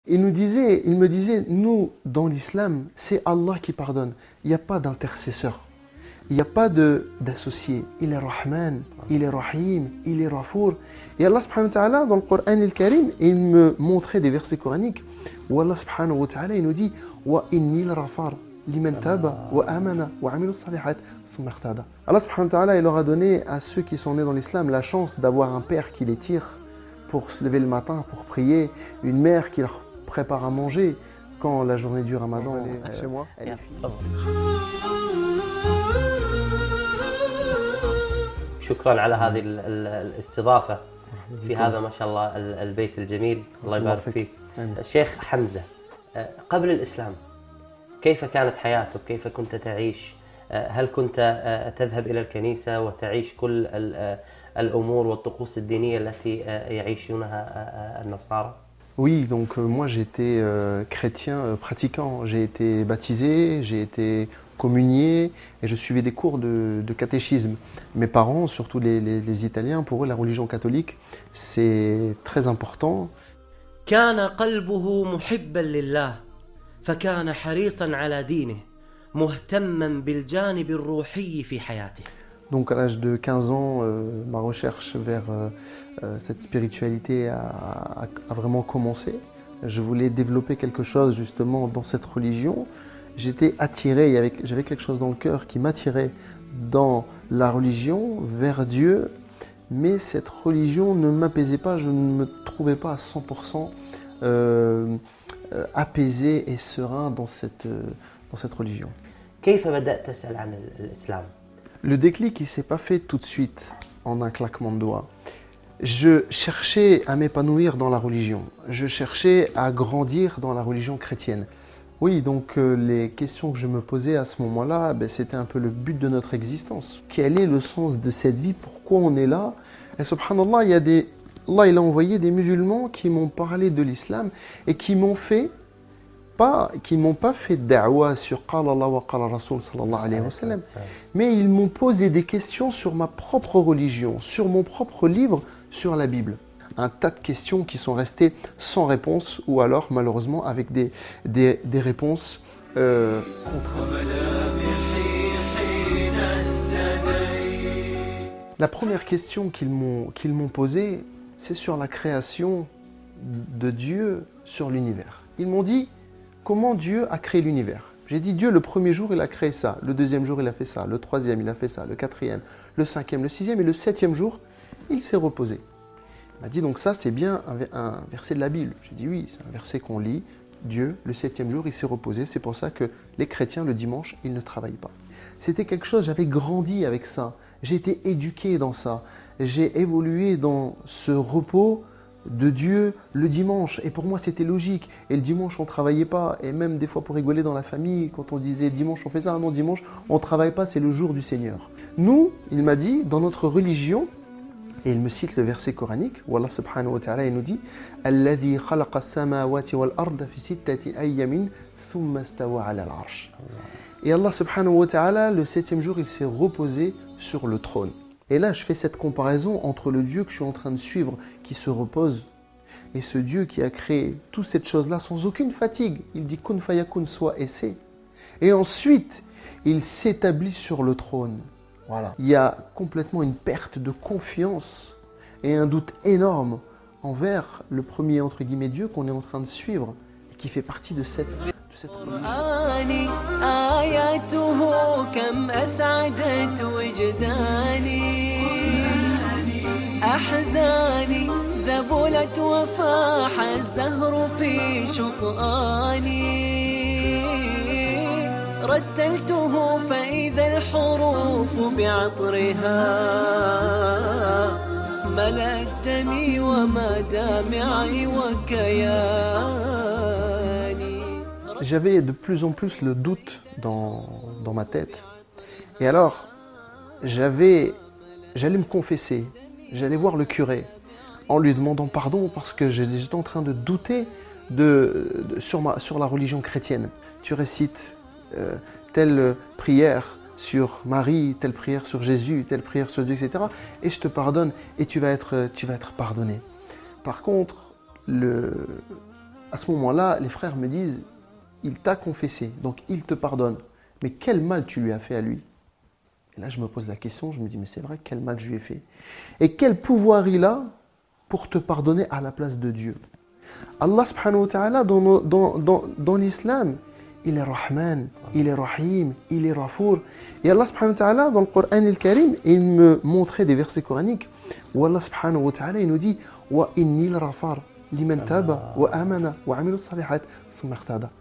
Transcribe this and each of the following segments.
Il me disait, nous, dans l'islam, c'est Allah qui pardonne. Il n'y a pas d'intercesseur. Il n'y a pas d'associé. Il est Rahman, il est Rahim, il est Rafour. Et Allah subhanahu wa ta'ala, dans le Coran al-Karim, il me montrait des versets coraniques où Allah subhanahu wa ta'ala, il nous dit Wa inni la-rafar liman taba wa amana wa amilu salihat thumma ihtada. Allah subhanahu wa ta'ala, il leur a donné à ceux qui sont nés dans l'islam la chance d'avoir un père qui les tire pour se lever le matin, pour prier, une mère qui leur prépare à manger quand la journée du Ramadan est chez moi. Elle est finie. شكرا على هذه الاستضافة في هذا ما شاء الله البيت الجميل. الله يبارك فيك. الشيخ حمزة، قبل الإسلام كيف كانت حياتك؟ كيف كنت تعيش؟ هل كنت تذهب إلى الكنيسة وتعيش كل الأمور والطقوس الدينية التي يعيشونها النصارى؟ Oui, donc moi j'étais chrétien pratiquant, j'ai été baptisé, j'ai été communié et je suivais des cours de catéchisme. Mes parents, surtout les Italiens, pour eux la religion catholique c'est très important. كان قلبه محبا لله فكان حريصا على دينه مهتما بالجانب الروحي في حياته. Donc à l'âge de 15 ans, ma recherche vers cette spiritualité a vraiment commencé. Je voulais développer quelque chose justement dans cette religion. J'étais attiré, j'avais quelque chose dans le cœur qui m'attirait dans la religion, vers Dieu. Mais cette religion ne m'apaisait pas, je ne me trouvais pas à 100% apaisé et serein dans cette religion. كيف بدأت تسأل عن الإسلام؟ Le déclic, il ne s'est pas fait tout de suite, en un claquement de doigts. Je cherchais à m'épanouir dans la religion. Je cherchais à grandir dans la religion chrétienne. Oui, donc les questions que je me posais à ce moment-là, c'était un peu le but de notre existence. Quel est le sens de cette vie? Pourquoi on est là? Et subhanallah, Allah il a envoyé des musulmans qui m'ont parlé de l'islam et qui m'ont pas fait da'wa sur Qala Allah wa Qala Rasul sallallahu alayhi wa sallam, mais ils m'ont posé des questions sur ma propre religion, sur mon propre livre, sur la Bible. Un tas de questions qui sont restées sans réponse ou alors malheureusement avec des réponses contraires. La première question qu'ils m'ont posée, c'est sur la création de Dieu sur l'univers. Ils m'ont dit comment Dieu a créé l'univers. J'ai dit Dieu, le premier jour, il a créé ça. Le deuxième jour, il a fait ça. Le troisième, il a fait ça. Le quatrième, le cinquième, le sixième et le septième jour, il s'est reposé. Il m'a dit donc ça, c'est bien un verset de la Bible. J'ai dit oui, c'est un verset qu'on lit. Dieu, le septième jour, il s'est reposé. C'est pour ça que les chrétiens, le dimanche, ils ne travaillent pas. C'était quelque chose, j'avais grandi avec ça. J'ai été éduqué dans ça. J'ai évolué dans ce repos de Dieu le dimanche. Et pour moi, c'était logique. Et le dimanche, on ne travaillait pas. Et même des fois, pour rigoler dans la famille, quand on disait dimanche, on fait ça. Non, dimanche, on ne travaille pas, c'est le jour du Seigneur. Nous, il m'a dit, dans notre religion, et il me cite le verset coranique, où Allah subhanahu wa ta'ala, il nous dit Alladhi khalaqa as-samawati wal arda fi sittati ayyamin thumma istawa 'ala al-'arsh. Et Allah subhanahu wa ta'ala, le septième jour, il s'est reposé sur le trône. Et là, je fais cette comparaison entre le Dieu que je suis en train de suivre, qui se repose, et ce Dieu qui a créé toute cette chose-là sans aucune fatigue. Il dit kun fayakun, soit et c'est. Et ensuite, il s'établit sur le trône. Voilà. Il y a complètement une perte de confiance et un doute énorme envers le premier entre guillemets Dieu qu'on est en train de suivre et qui fait partie de cette رتلته فإذا الحروف بعطرها ملأت دمي ومدامعي وكياني. J'avais de plus en plus le doute dans ma tête. Et alors, j'allais me confesser, j'allais voir le curé en lui demandant pardon parce que j'étais en train de douter sur la religion chrétienne. Tu récites telle prière sur Marie, telle prière sur Jésus, telle prière sur Dieu, etc. Et je te pardonne et tu vas être pardonné. Par contre, à ce moment-là, les frères me disent, il t'a confessé, donc il te pardonne. Mais quel mal tu lui as fait à lui? Et là, je me pose la question, je me dis, mais c'est vrai, quel mal je lui ai fait? Et quel pouvoir il a pour te pardonner à la place de Dieu? Allah subhanahu wa ta'ala, dans l'islam, il est Rahman, il est Rahim, il est Rafour. Et Allah subhanahu wa ta'ala, dans le Coran al-Karim, il me montrait des versets coraniques où Allah subhanahu wa ta'ala, il nous dit wa innil rafar liman taba wa amana wa amila salihat thumma ihtada.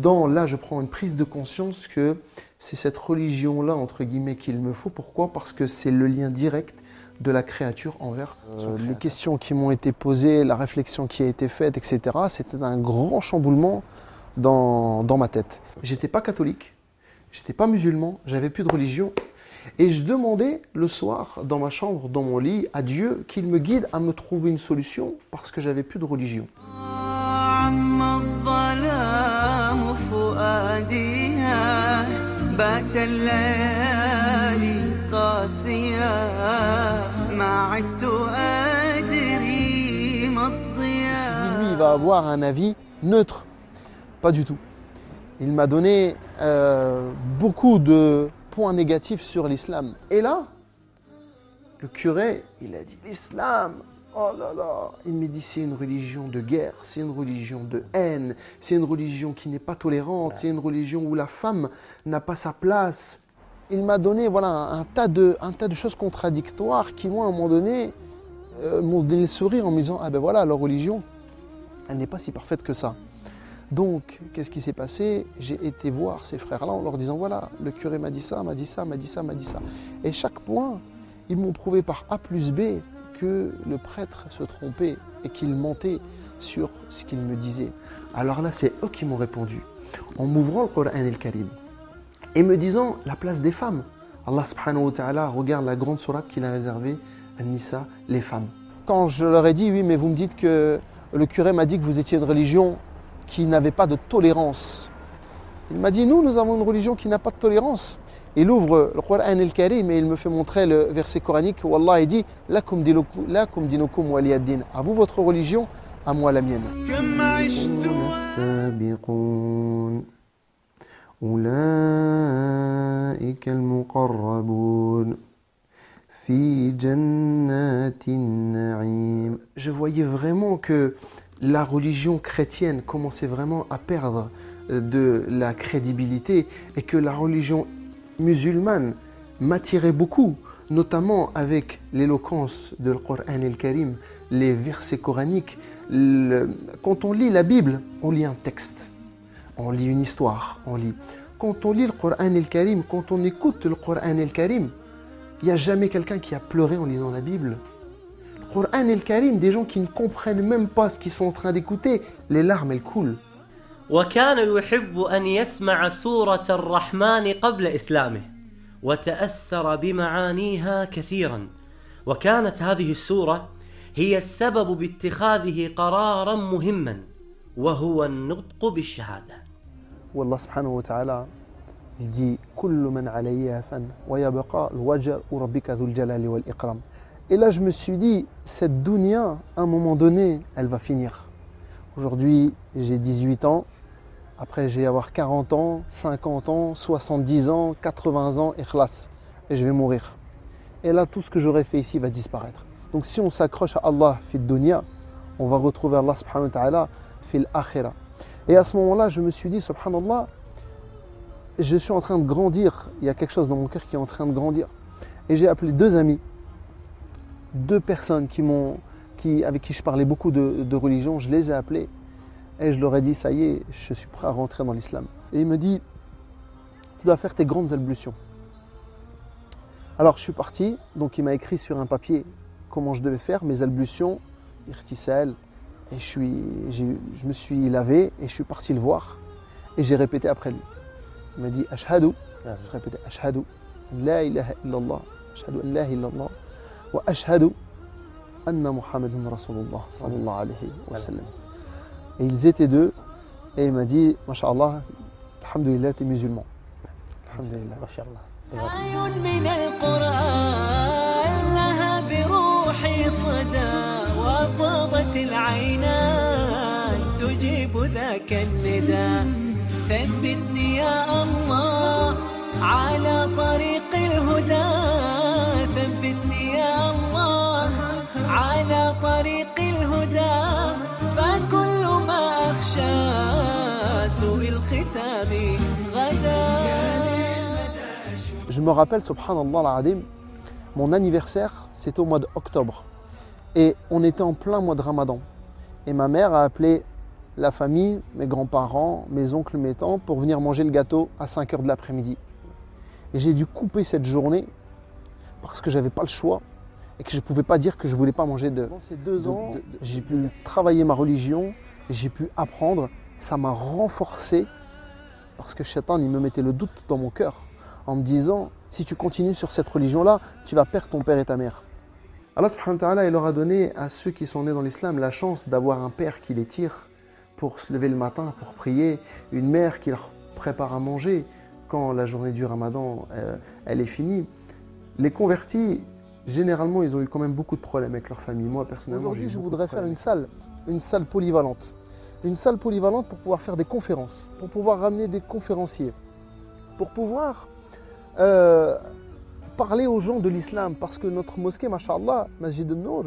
Là, je prends une prise de conscience que c'est cette religion-là, entre guillemets, qu'il me faut. Pourquoi? Parce que c'est le lien direct de la créature envers son créateur. Les questions qui m'ont été posées, la réflexion qui a été faite, etc., c'était un grand chamboulement dans ma tête. J'étais pas catholique, j'étais pas musulman, j'avais plus de religion. Et je demandais le soir, dans ma chambre, dans mon lit, à Dieu qu'il me guide à me trouver une solution parce que j'avais plus de religion. Lui, il va avoir un avis neutre. Pas du tout. Il m'a donné beaucoup de points négatifs sur l'islam. Et là, le curé, il a dit l'islam, oh là là, il m'a dit c'est une religion de guerre, c'est une religion de haine, c'est une religion qui n'est pas tolérante, c'est une religion où la femme n'a pas sa place. Il m'a donné voilà, un tas de choses contradictoires qui m'ont à un moment donné m'ont donné le sourire en me disant ah ben voilà, leur religion, elle n'est pas si parfaite que ça. Donc, qu'est-ce qui s'est passé? J'ai été voir ces frères-là en leur disant voilà, le curé m'a dit ça, m'a dit ça, m'a dit ça, m'a dit ça. Et chaque point, ils m'ont prouvé par A plus B que le prêtre se trompait et qu'il mentait sur ce qu'il me disait. Alors là, c'est eux qui m'ont répondu en m'ouvrant le Coran al-Karim et me disant la place des femmes. Allah subhanahu wa ta'ala regarde la grande sourate qu'il a réservée à Nisa, les femmes. Quand je leur ai dit oui, mais vous me dites que le curé m'a dit que vous étiez de religion qui n'avait pas de tolérance. Il m'a dit, nous avons une religion qui n'a pas de tolérance. Il ouvre le Coran al-Karim et il me fait montrer le verset coranique où Allah il dit Lakum dinukum waliyaddin. À vous votre religion, à moi la mienne. Je voyais vraiment que la religion chrétienne commençait vraiment à perdre de la crédibilité et que la religion musulmane m'attirait beaucoup, notamment avec l'éloquence de Coran al-Karim, les versets coraniques. Quand on lit la Bible, on lit un texte, on lit une histoire, on lit. Quand on lit le Coran al-Karim, quand on écoute le Coran al-Karim, il n'y a jamais quelqu'un qui a pleuré en lisant la Bible. Le Coran al-Karim, des gens qui ne comprennent même pas ce qu'ils sont en train d'écouter, les larmes elles coulent. وكان يحب أن يسمع سورة الرحمن قبل إسلامه وتأثر بمعانيها كثيرا وكانت هذه السورة هي السبب باتخاذه قرارا مهما وهو النطق بالشهادة. والله سبحانه وتعالى dit كل من عليها فان ويبقى الوجه ربك ذو الجلال والإكرام. Et là je me suis dit cette dunya à un moment donné elle va finir. Aujourd'hui j'ai 18 ans. Après, je vais avoir 40 ans, 50 ans, 70 ans, 80 ans, ikhlas, et je vais mourir. Et là, tout ce que j'aurais fait ici va disparaître. Donc, si on s'accroche à Allah fil dunya, on va retrouver Allah subhanahu wa ta'ala fil akhira. Et à ce moment-là, je me suis dit, subhanallah, je suis en train de grandir. Il y a quelque chose dans mon cœur qui est en train de grandir. Et j'ai appelé deux amis, deux personnes avec qui je parlais beaucoup de religion. Je les ai appelés. Et je leur ai dit, ça y est, je suis prêt à rentrer dans l'islam. Et il me dit, tu dois faire tes grandes ablutions. Alors je suis parti, donc il m'a écrit sur un papier comment je devais faire mes ablutions, irtisal, et je me suis lavé et je suis parti le voir. Et j'ai répété après lui. Il m'a dit, Ashhadu, je répétais, Ashhadu, la ilaha illallah, Ashhadu an la ilaha illallah, wa Ashhadu anna Muhammadun Rasulullah, sallallahu alayhi wa sallam. Et ils étaient deux, et il m'a dit, Masha'Allah, alhamdulillah, t'es musulman. Alhamdulillah. Masha'Allah. آية من القرآن لها بروحي صدى وفاضت العينان تجيب لك النداء ثبتني يا الله على طريق الهدى ثبتني يا الله على طريق الهدى فكل ما أخشى سوء الختام غدا. Je me rappelle, subhanallah al-Adim, mon anniversaire, c'était au mois d'octobre. Et on était en plein mois de Ramadan. Et ma mère a appelé la famille, mes grands-parents, mes oncles, mes tantes, pour venir manger le gâteau à 5 h de l'après-midi. Et j'ai dû couper cette journée parce que je n'avais pas le choix et que je ne pouvais pas dire que je ne voulais pas manger de... Pendant ces 2 ans, j'ai pu travailler ma religion, j'ai pu apprendre. Ça m'a renforcé parce que Shaitan, il me mettait le doute dans mon cœur en me disant, si tu continues sur cette religion-là, tu vas perdre ton père et ta mère. Allah subhanahu wa ta'ala, il leur a donné à ceux qui sont nés dans l'islam la chance d'avoir un père qui les tire pour se lever le matin, pour prier, une mère qui leur prépare à manger quand la journée du Ramadan elle est finie. Les convertis, généralement, ils ont eu quand même beaucoup de problèmes avec leur famille. Moi, personnellement, aujourd'hui, je voudrais faire une salle polyvalente. Une salle polyvalente pour pouvoir faire des conférences, pour pouvoir ramener des conférenciers, pour pouvoir parler aux gens de l'islam. Parce que notre mosquée, mashallah, Masjid al-Nour,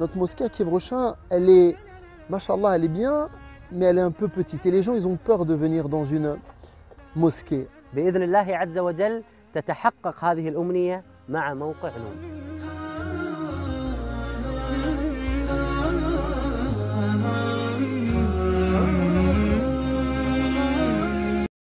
notre mosquée à Kiev-Rochin, elle est, mashallah, elle est bien, mais elle est un peu petite. Et les gens, ils ont peur de venir dans une mosquée. بإذن الله عز وجل تتحقق هذه الأمنية مع موقع نون.